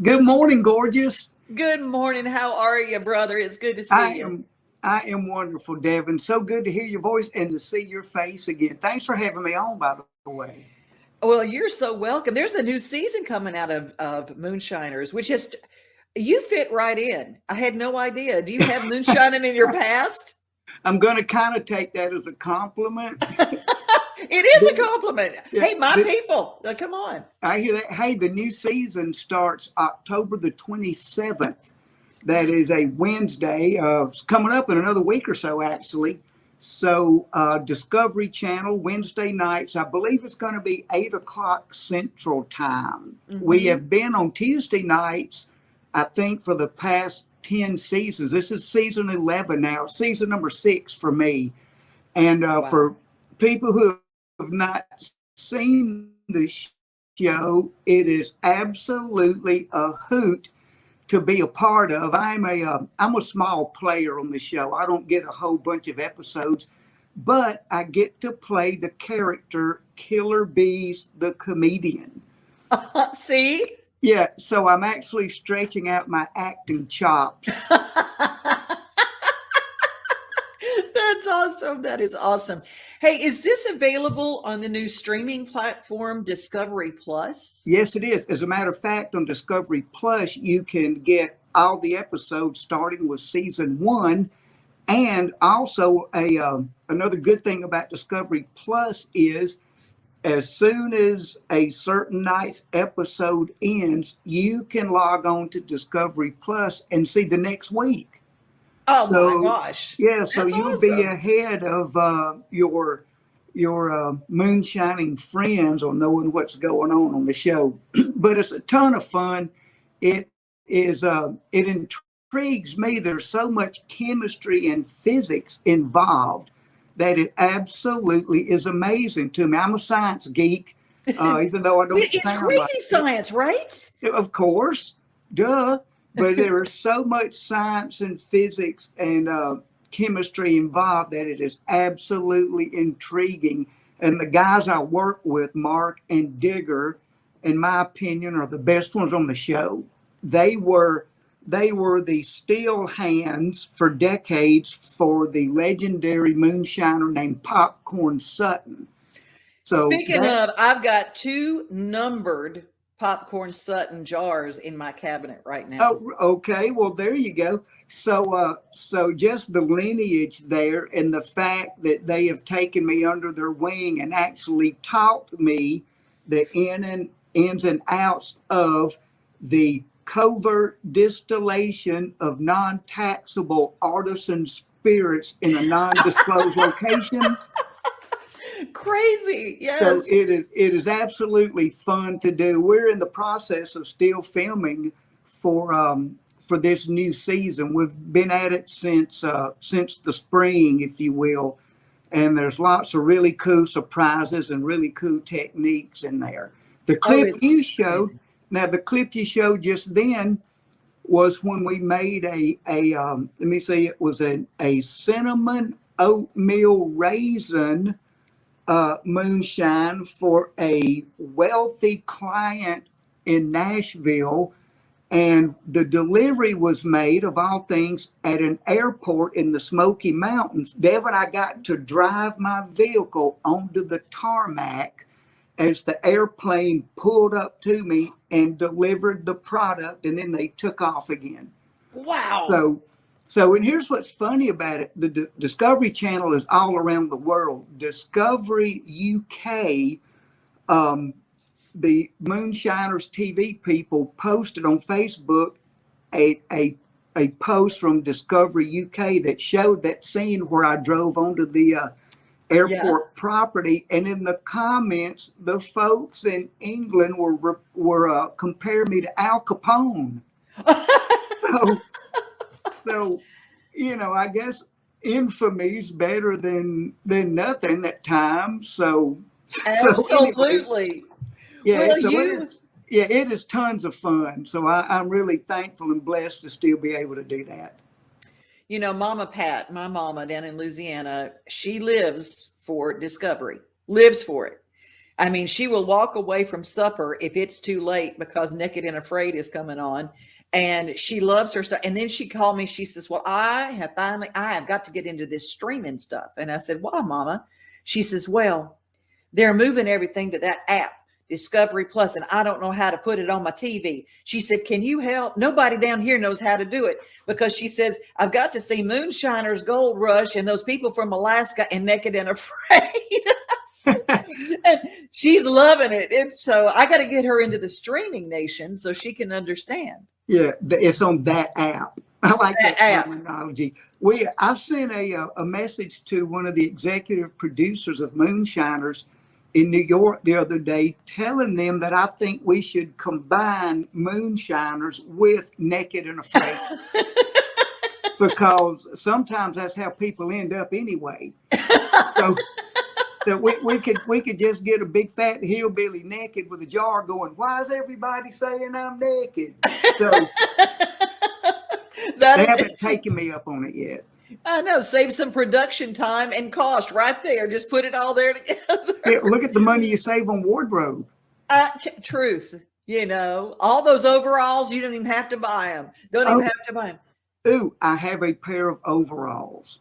Good morning, gorgeous. Good morning. How are you, brother? It's good to I see you. am I am wonderful, Devin. So good to hear your voice and to see your face again. Thanks for having me on, by the way. Well, you're so welcome. There's a new season coming out of Moonshiners, which is you fit right in. I had no idea. Do you have moonshining in your past? I'm going to kind of take that as a compliment. It is a compliment. Yeah, Hey, my people, come on. I hear that. Hey, the new season starts October the 27th. That is a Wednesday. It's coming up in another week or so, actually. So, Discovery Channel, Wednesday nights, I believe it's going to be 8 o'clock Central Time. We Hmm. have been on Tuesday nights, I think, for the past 10 seasons. This is season 11 now, season number 6 for me. And Wow. for people who have not seen the show, it is absolutely a hoot to be a part of. I'm a small player on the show. I don't get a whole bunch of episodes, but I get to play the character Killer Bees, the comedian. See? Yeah, so I'm actually stretching out my acting chops. That's awesome. That is awesome. Hey, is this available on the new streaming platform Discovery Plus? Yes, it is. As a matter of fact, on Discovery Plus, you can get all the episodes starting with season one. And also, another good thing about Discovery Plus is as soon as a certain night's episode ends, you can log on to Discovery Plus and see the next week. Oh my So gosh. yeah, so That's you'll be awesome. ahead of your moonshining friends on knowing what's going on the show. But it's a ton of fun. It intrigues me. There's so much chemistry and physics involved that it absolutely is amazing to me. I'm a science geek, even though I don't It's sound like crazy it. science, right? Of course, duh. But there is so much science and physics and chemistry involved that it is absolutely intriguing. And the guys I work with, Mark and Digger, in my opinion, are the best ones on the show. They were they were the steel hands for decades for the legendary moonshiner named Popcorn Sutton. So Speaking that's of, I've got two numbered popcorn Sutton jars in my cabinet right now. Oh, okay. Well, there you go. So just the lineage there, and the fact that they have taken me under their wing and actually taught me the ins and outs of the covert distillation of non-taxable artisan spirits in a non-disclosed location. Crazy. So Yes. it is absolutely fun to do. We're in the process of still filming for this new season. We've been at it since the spring, if you will, and there's lots of really cool surprises and really cool techniques in there. The Oh, clip you it's showed, amazing. now the clip you showed just then was when we made a let me see, it was a cinnamon oatmeal raisin moonshine for a wealthy client in Nashville. And the delivery was made, of all things, at an airport in the Smoky Mountains. Devin, I got to drive my vehicle onto the tarmac as the airplane pulled up to me and delivered the product, and then they took off again. Wow. So, and here's what's funny about it: the Discovery Channel is all around the world. Discovery UK, um, the Moonshiners TV people posted on Facebook a, a a post from Discovery UK that showed that scene where I drove onto the Yeah. airport property, and in the comments, the folks in England were comparing me to Al Capone. So so I guess infamy's better than nothing at times. So anyway, Absolutely. yeah. Well, So it you is. Yeah, it is tons of fun. So I'm really thankful and blessed to still be able to do that. Mama Pat, my mama down in Louisiana, she lives for Discovery, lives for it. I mean, she will walk away from supper if it's too late because Naked and Afraid is coming on. And she loves her stuff. And then she called me. She says, well, I have got to get into this streaming stuff. And I said, why, Mama? She says, well, they're moving everything to that app, Discovery Plus, and I don't know how to put it on my TV. She said, can you help? Nobody down here knows how to do it, because she says, I've got to see Moonshiners, Gold Rush, and those people from Alaska and Naked and Afraid. And she's loving it. And so I got to get her into the streaming nation so she can understand. Yeah, it's on that app. I like that app. terminology. I sent a message to one of the executive producers of Moonshiners in New York the other day, telling them that I think we should combine Moonshiners with Naked and Afraid. Because sometimes that's how people end up anyway. So that we could just get a big fat hillbilly naked with a jar going, why is everybody saying I'm naked? So they haven't taken me up on it yet. I know. Save some production time and cost right there. Just put it all there together. Yeah, look at the money you save on wardrobe. Truth. You know, all those overalls, you don't even have to buy them. Don't even have to buy them. Ooh, I have a pair of overalls.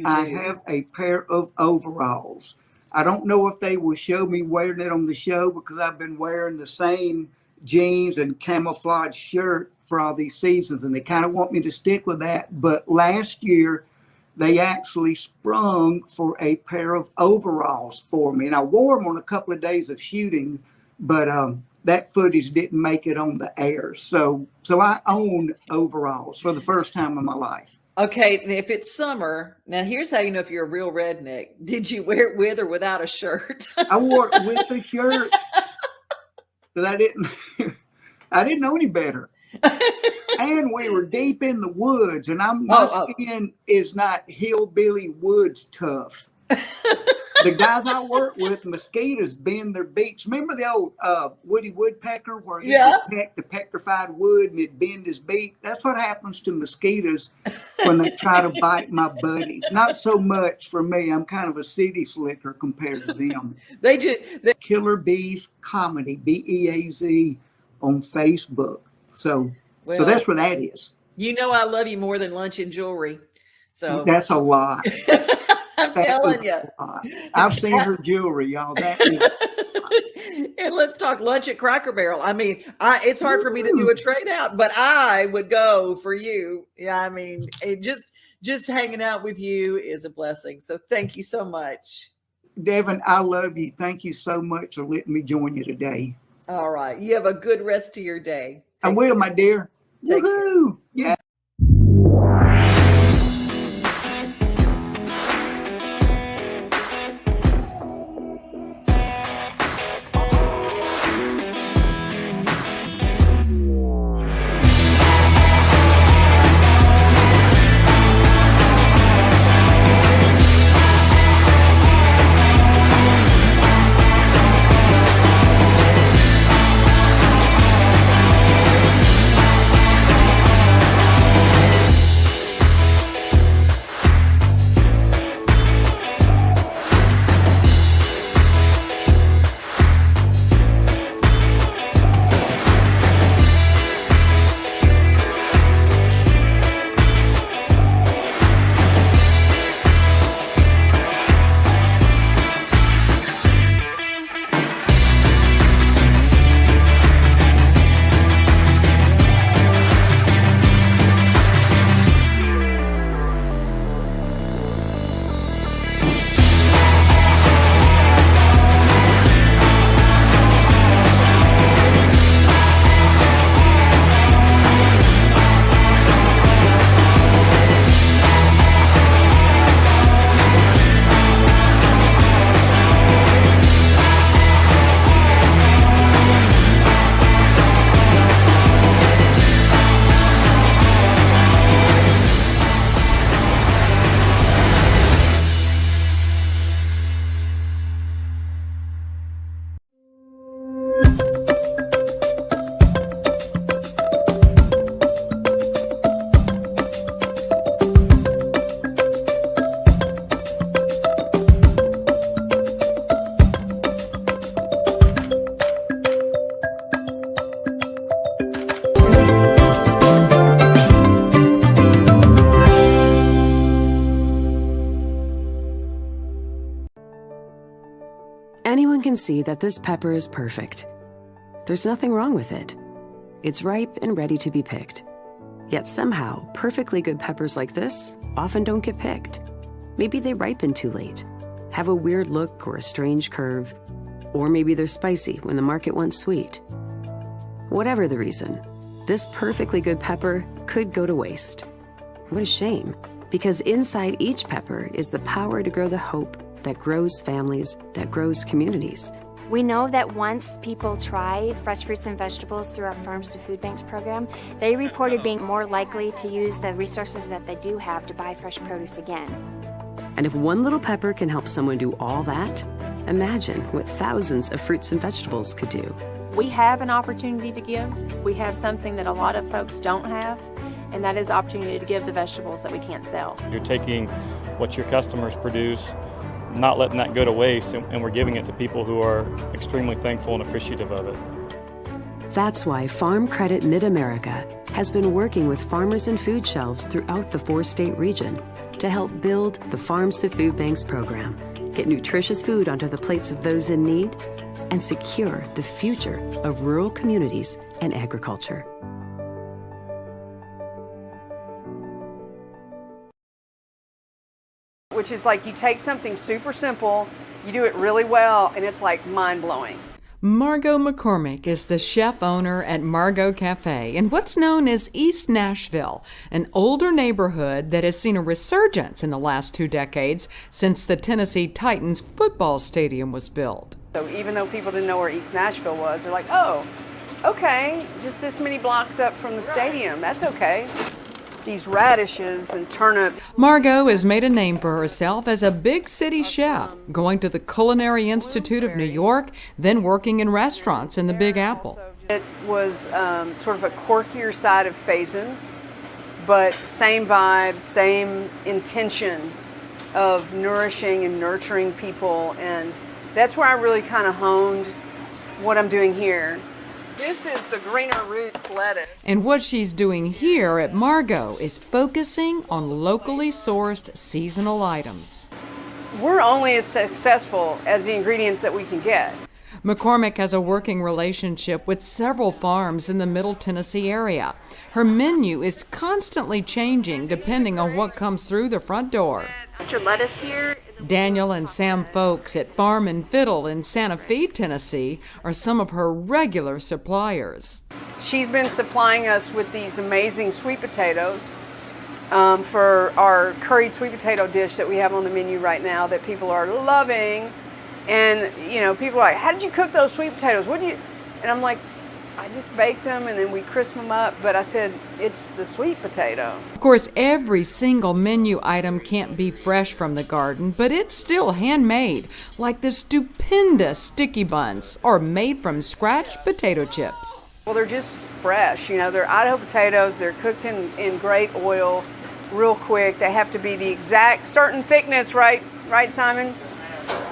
I have a pair of overalls. I don't know if they will show me wearing it on the show, because I've been wearing the same jeans and camouflage shirt for all these seasons, and they kind of want me to stick with that. But last year, they actually sprung for a pair of overalls for me, and I wore them on a couple of days of shooting, but that footage didn't make it on the air. So I own overalls for the first time in my life. Okay, and if it's summer, now here's how you know if you're a real redneck. Did you wear it with or without a shirt? I wore it with a shirt, because I didn't know any better. And we were deep in the woods, and my skin is not hillbilly woods tough. The guys I work with, mosquitoes bend their beaks. Remember the old Woody Woodpecker, where he would peck the petrified wood and it'd bend his beak? That's what happens to mosquitoes when they try to bite my buddies. Not so much for me. I'm kind of a city slicker compared to them. They Killer Bees Comedy, Beaz, on Facebook. So that's where that is. You know, I love you more than lunch and jewelry. So that's a lot. I'm telling you. I've seen her jewelry, y'all. That is and let's talk lunch at Cracker Barrel. I mean, it's hard for me to do a trade out, but I would go for you. Yeah, I mean, just hanging out with you is a blessing. So thank you so much. Devin, I love you. Thank you so much for letting me join you today. All right. You have a good rest of your day. I will, my dear. Woohoo! Yeah. Anyone can see that this pepper is perfect. There's nothing wrong with it. It's ripe and ready to be picked. Yet somehow, perfectly good peppers like this often don't get picked. Maybe they ripen too late, have a weird look or a strange curve, or maybe they're spicy when the market wants sweet. Whatever the reason, this perfectly good pepper could go to waste. What a shame, because inside each pepper is the power to grow the hope that grows families, that grows communities. We know that once people try fresh fruits and vegetables through our Farms to Food Banks program, they reported being more likely to use the resources that they do have to buy fresh produce again. And if one little pepper can help someone do all that, imagine what thousands of fruits and vegetables could do. We have an opportunity to give. We have something that a lot of folks don't have, and that is the opportunity to give the vegetables that we can't sell. You're taking what your customers produce, not letting that go to waste, and we're giving it to people who are extremely thankful and appreciative of it. That's why Farm Credit Mid-America has been working with farmers and food shelves throughout the 4-state region to help build the Farms to Food Banks program, get nutritious food onto the plates of those in need, and secure the future of rural communities and agriculture. Which is like you take something super simple, you do it really well, and it's like mind-blowing. Margot McCormick is the chef owner at Margot Cafe in what's known as East Nashville, an older neighborhood that has seen a resurgence in the last 2 decades since the Tennessee Titans football stadium was built. So even though people didn't know where East Nashville was, they're like, oh, okay, just this many blocks up from the stadium, that's okay. These radishes and turnip. Margot has made a name for herself as a big city chef, going to the Culinary Institute of New York, then working in restaurants in the Big Apple. It was sort of a quirkier side of Faison's, but same vibe, same intention of nourishing and nurturing people, and that's where I really kind of honed what I'm doing here. This is the greener roots lettuce. And what she's doing here at Margot is focusing on locally sourced seasonal items. We're only as successful as the ingredients that we can get. McCormick has a working relationship with several farms in the Middle Tennessee area. Her menu is constantly changing depending on what comes through the front door. Put your lettuce here. Daniel and Sam Folks at Farm and Fiddle in Santa Fe, Tennessee, are some of her regular suppliers. She's been supplying us with these amazing sweet potatoes for our curried sweet potato dish that we have on the menu right now that people are loving. And, you know, people are like, how did you cook those sweet potatoes? What do you? And I'm like, I just baked them and then we crisp them up. But I said, it's the sweet potato. Of course, every single menu item can't be fresh from the garden, but it's still handmade, like the stupendous sticky buns or made from scratch potato chips. Well, they're just fresh. You know, they're Idaho potatoes. They're cooked in great oil real quick. They have to be the exact certain thickness, right, Simon?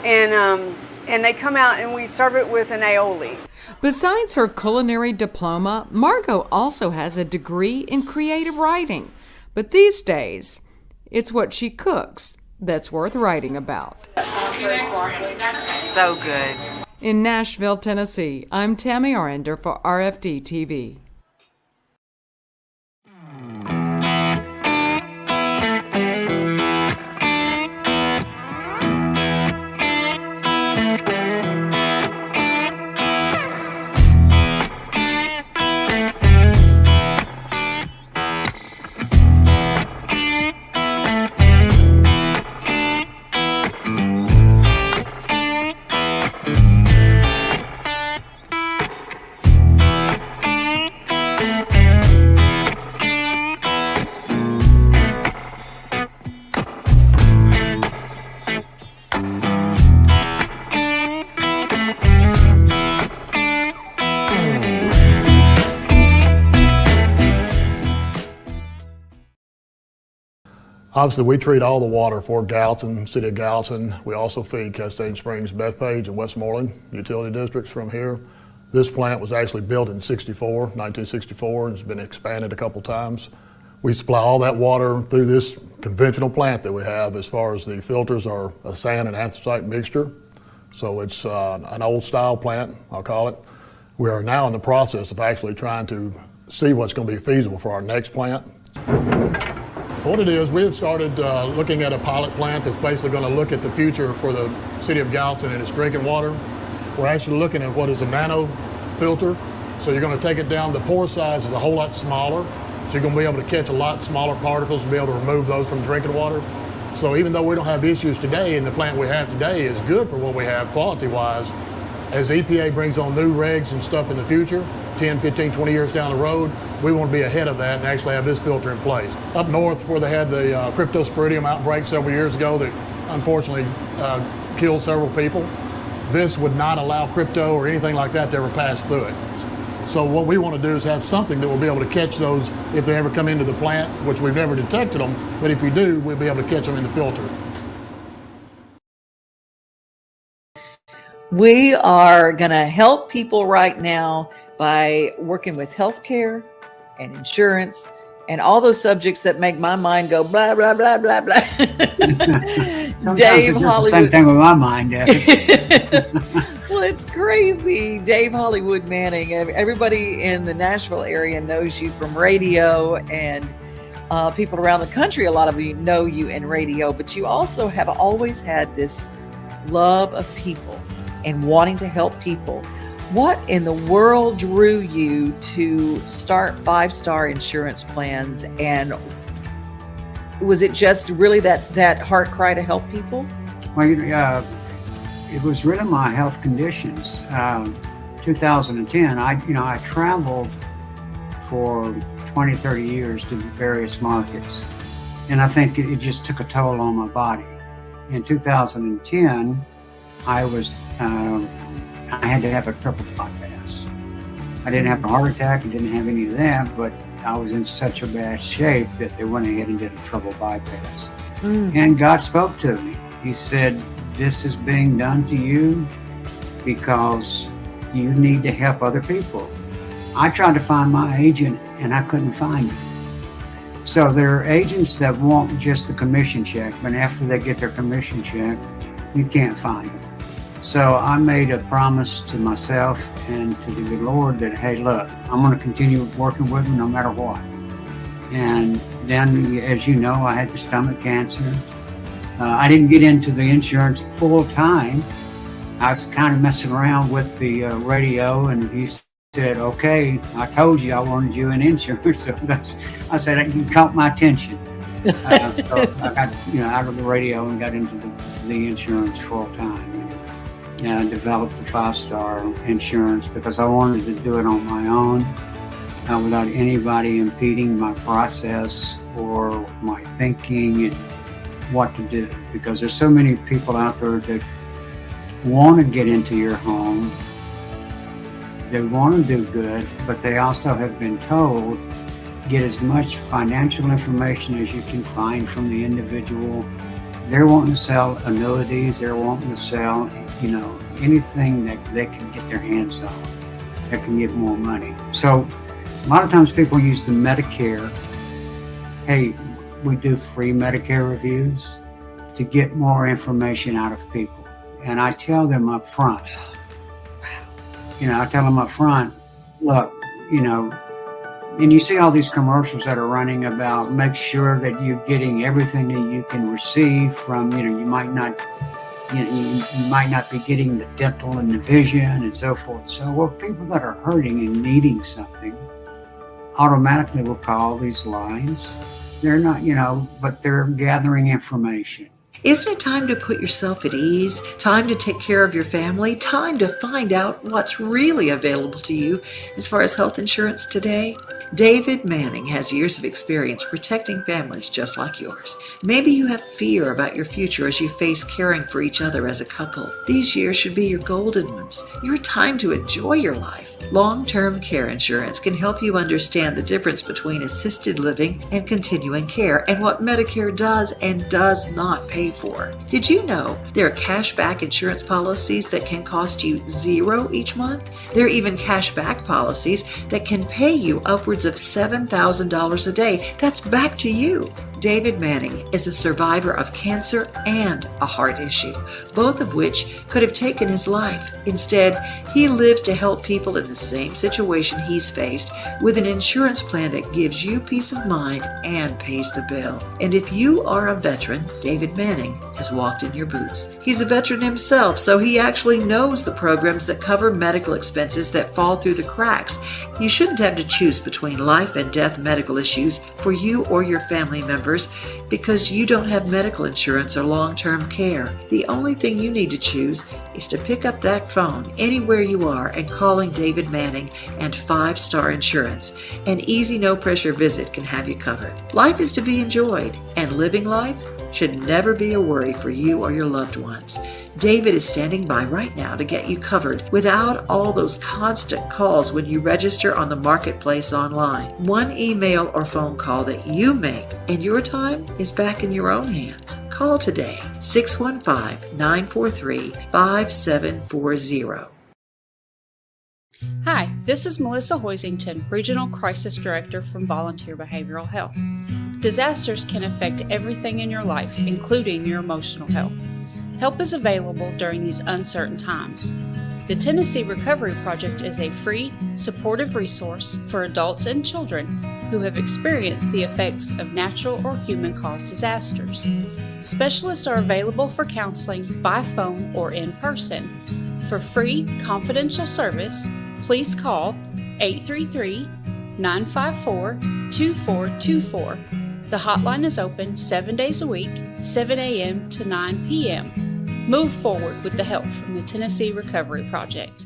And they come out and we serve it with an aioli. Besides her culinary diploma, Margot also has a degree in creative writing. But these days, it's what she cooks that's worth writing about. So good. In Nashville, Tennessee, I'm Tammy Arender for RFD TV. Obviously, we treat all the water for Gallatin, City of Gallatin. We also feed Castaigne Springs, Bethpage, and Westmoreland utility districts from here. This plant was actually built in 1964, and it's been expanded a couple times. We supply all that water through this conventional plant that we have. As far as the filters are a sand and anthracite mixture. So it's an old style plant, I'll call it. We are now in the process of actually trying to see what's going to be feasible for our next plant. What it is, we have started looking at a pilot plant that's basically going to look at the future for the city of Gallatin and its drinking water. We're actually looking at what is a nano filter. So you're going to take it down, the pore size is a whole lot smaller. So you're going to be able to catch a lot smaller particles and be able to remove those from drinking water. So even though we don't have issues today, and the plant we have today is good for what we have quality-wise, as EPA brings on new regs and stuff in the future, 10, 15, 20 years down the road, we want to be ahead of that and actually have this filter in place. Up north where they had the cryptosporidium outbreak several years ago that unfortunately killed several people, this would not allow crypto or anything like that to ever pass through it. So what we want to do is have something that will be able to catch those if they ever come into the plant, which we've never detected them, but if we do, we'll be able to catch them in the filter. We are going to help people right now by working with healthcare and insurance and all those subjects that make my mind go blah, blah, blah, blah, blah. Dave Hollywood. The same thing with my mind. Well, it's crazy. Dave Hollywood Manning. Everybody in the Nashville area knows you from radio, and people around the country, a lot of you know you in radio, but you also have always had this love of people and wanting to help people. What in the world drew you to start 5-Star Insurance Plans? And was it just really that heart cry to help people? Well, it was really my health conditions. 2010, I traveled for 20, 30 years to various markets. And I think it just took a toll on my body. In 2010, I had to have a triple bypass. I didn't have a heart attack, I didn't have any of that, but I was in such a bad shape that they went ahead and did a triple bypass. And God spoke to me. He said, this is being done to you because you need to help other people. I tried to find my agent and I couldn't find him. So there are agents that want just a commission check, but after they get their commission check, you can't find them. So I made a promise to myself and to the good Lord that, hey, look, I'm going to continue working with him no matter what. And then, as you know, I had the stomach cancer. I didn't get into the insurance full time. I was kind of messing around with the radio, and he said, okay, I told you I wanted you in insurance. So I said, you caught my attention. So I got out of the radio and got into the insurance full time. And developed the 5-Star Insurance because I wanted to do it on my own without anybody impeding my process or my thinking and what to do. Because there's so many people out there that want to get into your home, they want to do good, but they also have been told, get as much financial information as you can find from the individual. They're wanting to sell annuities, they're wanting to sell anything that they can get their hands on that can get more money. So a lot of times people use the Medicare. Hey, we do free Medicare reviews to get more information out of people. And I tell them up front, look, and you see all these commercials that are running about make sure that you're getting everything that you can receive from, you might not be getting the dental and the vision and so forth. So, people that are hurting and needing something automatically will call these lines. They're not, but they're gathering information. Isn't it time to put yourself at ease? Time to take care of your family? Time to find out what's really available to you as far as health insurance today? David Manning has years of experience protecting families just like yours. Maybe you have fear about your future as you face caring for each other as a couple. These years should be your golden ones, your time to enjoy your life. Long-term care insurance can help you understand the difference between assisted living and continuing care and what Medicare does and does not pay for. Did you know there are cashback insurance policies that can cost you $0 each month? There are even cashback policies that can pay you upwards of $7,000 a day. That's back to you. David Manning is a survivor of cancer and a heart issue, both of which could have taken his life. Instead, he lives to help people in the same situation he's faced with an insurance plan that gives you peace of mind and pays the bill. And if you are a veteran, David Manning has walked in your boots. He's a veteran himself, so he actually knows the programs that cover medical expenses that fall through the cracks. You shouldn't have to choose between life and death medical issues for you or your family members because you don't have medical insurance or long-term care. The only thing you need to choose is to pick up that phone anywhere you are and calling David Manning and 5-Star Insurance. An easy, no-pressure visit can have you covered. Life is to be enjoyed, and living life should never be a worry for you or your loved ones. David is standing by right now to get you covered without all those constant calls when you register on the marketplace online. One email or phone call that you make, and your time is back in your own hands. Call today, 615-943-5740. Hi, this is Melissa Hoisington, Regional Crisis Director from Volunteer Behavioral Health. Disasters can affect everything in your life, including your emotional health. Help is available during these uncertain times. The Tennessee Recovery Project is a free, supportive resource for adults and children who have experienced the effects of natural or human-caused disasters. Specialists are available for counseling by phone or in person. For free, confidential service, please call 833-954-2424. The hotline is open 7 days a week, 7 a.m. to 9 p.m. Move forward with the help from the Tennessee Recovery Project.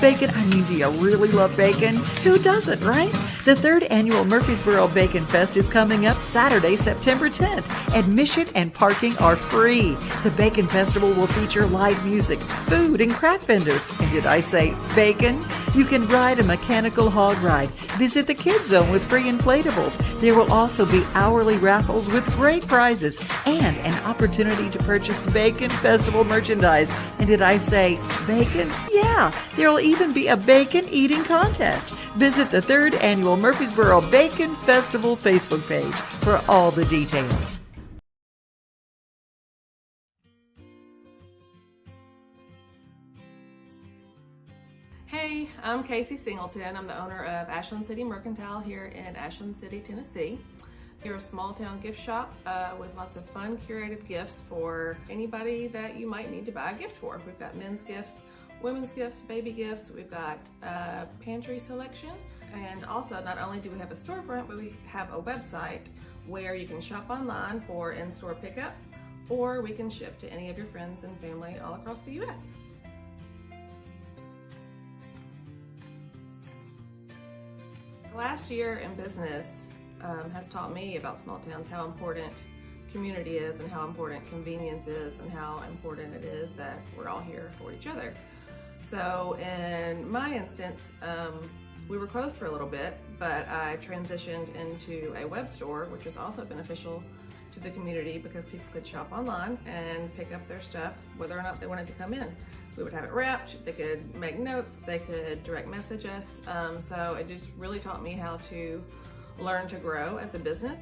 Bacon? I mean, do you really love bacon? Who doesn't, right? The 3rd annual Murfreesboro Bacon Fest is coming up Saturday, September 10th. Admission and parking are free. The Bacon Festival will feature live music, food, and craft vendors. And did I say bacon? You can ride a mechanical hog ride. Visit the Kids Zone with free inflatables. There will also be hourly raffles with great prizes and an opportunity to purchase Bacon Festival merchandise. And did I say bacon? Yeah, there will even be a bacon eating contest. Visit the 3rd annual Murfreesboro Bacon Festival Facebook page for all the details. Hey, I'm Casey Singleton. I'm the owner of Ashland City Mercantile here in Ashland City, Tennessee. We're a small town gift shop with lots of fun curated gifts for anybody that you might need to buy a gift for. We've got men's gifts, women's gifts, baby gifts. We've got a pantry selection. And also, not only do we have a storefront, but we have a website where you can shop online for in-store pickup, or we can ship to any of your friends and family all across the U.S. Last year in business has taught me about small towns, how important community is and how important convenience is and how important it is that we're all here for each other. So in my instance, we were closed for a little bit, but I transitioned into a web store, which was also beneficial to the community because people could shop online and pick up their stuff whether or not they wanted to come in. We would have it wrapped, they could make notes, they could direct message us. So it just really taught me how to learn to grow as a business.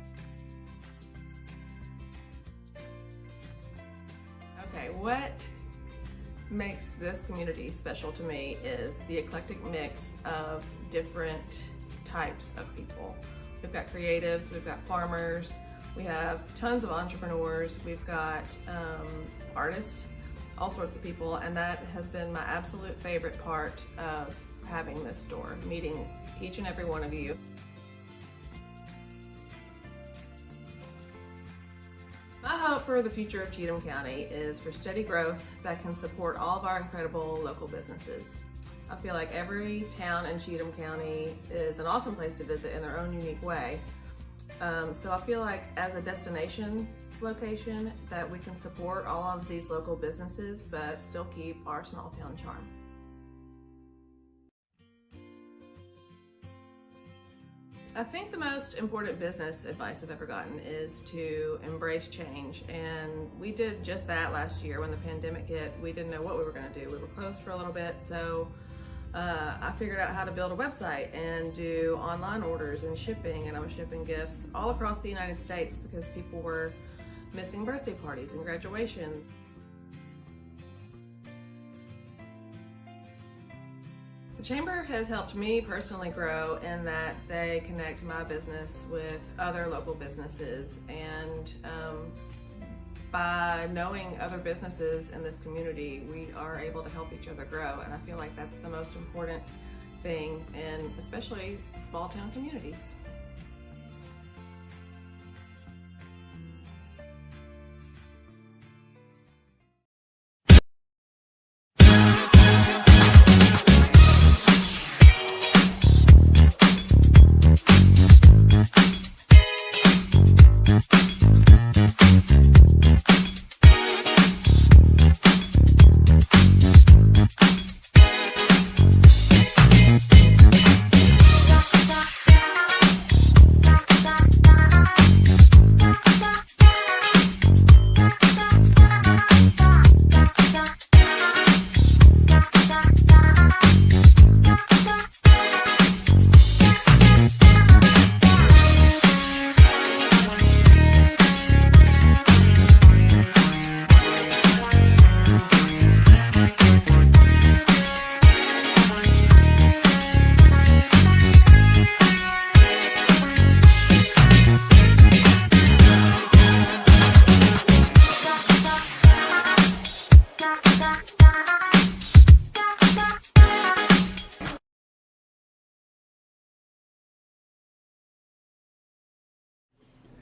Okay, what makes this community special to me is the eclectic mix of different types of people. We've got creatives, we've got farmers, we have tons of entrepreneurs, we've got artists, all sorts of people, and that has been my absolute favorite part of having this store, meeting each and every one of you. My hope for the future of Cheatham County is for steady growth that can support all of our incredible local businesses. I feel like every town in Cheatham County is an awesome place to visit in their own unique way. So I feel like as a destination location that we can support all of these local businesses but still keep our small town charm. I think the most important business advice I've ever gotten is to embrace change, and we did just that last year when the pandemic hit. We didn't know what we were going to do. We were closed for a little bit, so I figured out how to build a website and do online orders and shipping, and I was shipping gifts all across the United States because people were missing birthday parties and graduations. The Chamber has helped me personally grow in that they connect my business with other local businesses, and by knowing other businesses in this community, we are able to help each other grow, and I feel like that's the most important thing in especially small town communities.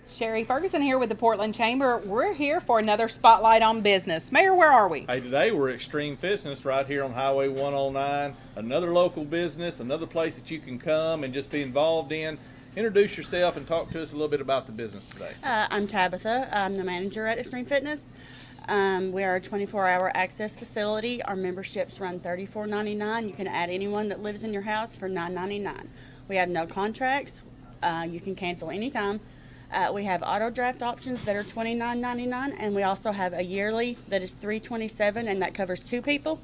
Sherry Ferguson here with the Portland Chamber. We're here for another Spotlight on Business. Mayor, where are we? Hey, today we're at Extreme Fitness right here on Highway 109. Another local business, another place that you can come and just be involved in. Introduce yourself and talk to us a little bit about the business today. I'm Tabitha. I'm the manager at Extreme Fitness. We are a 24-hour access facility. Our memberships run $34.99. You can add anyone that lives in your house for $9.99. We have no contracts. You can cancel anytime. We have auto draft options that are $29.99, and we also have a yearly that is $327, and that covers 2 people,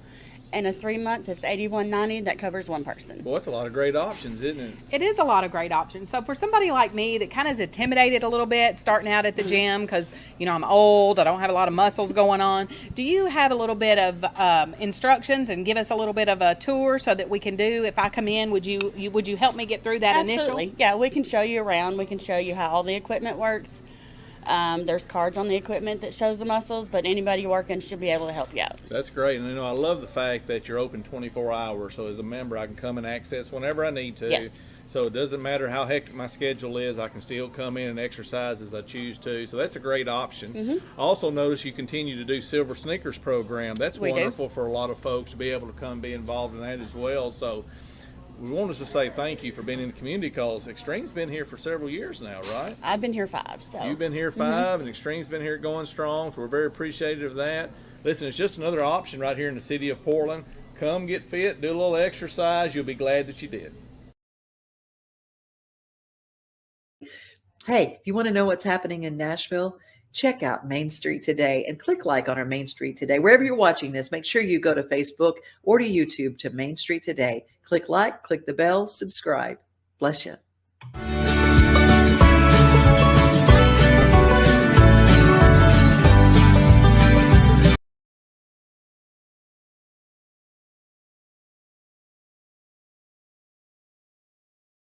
and a 3-month that's $81.90 that covers 1 person. Well, that's a lot of great options, isn't it? It is a lot of great options. So for somebody like me that kind of is intimidated a little bit starting out at the gym because, you know, I'm old, I don't have a lot of muscles going on, do you have a little bit of instructions and give us a little bit of a tour so that we can do, if I come in, would you help me get through that Absolutely. initial? Yeah, we can show you around. We can show you how all the equipment works. There's cards on the equipment that shows the muscles, but anybody working should be able to help you out. That's great. And, you know, I love the fact that you're open 24 hours. So as a member, I can come and access whenever I need to. Yes. So it doesn't matter how hectic my schedule is. I can still come in and exercise as I choose to. So that's a great option. Mm-hmm. I also notice you continue to do Silver Sneakers program. That's wonderful for a lot of folks to be able to come be involved in that as well. So we wanted to say thank you for being in the community because Extreme's been here for several years now, right? I've been here 5. So You've been here 5, and Extreme's been here going strong, so we're very appreciative of that. Listen, it's just another option right here in the city of Portland. Come get fit, do a little exercise. You'll be glad that you did. Hey, if you want to know what's happening in Nashville, check out Main Street Today and click like on our Main Street Today. Wherever you're watching this, make sure you go to Facebook or to YouTube to Main Street Today. Click like, click the bell, subscribe. Bless you.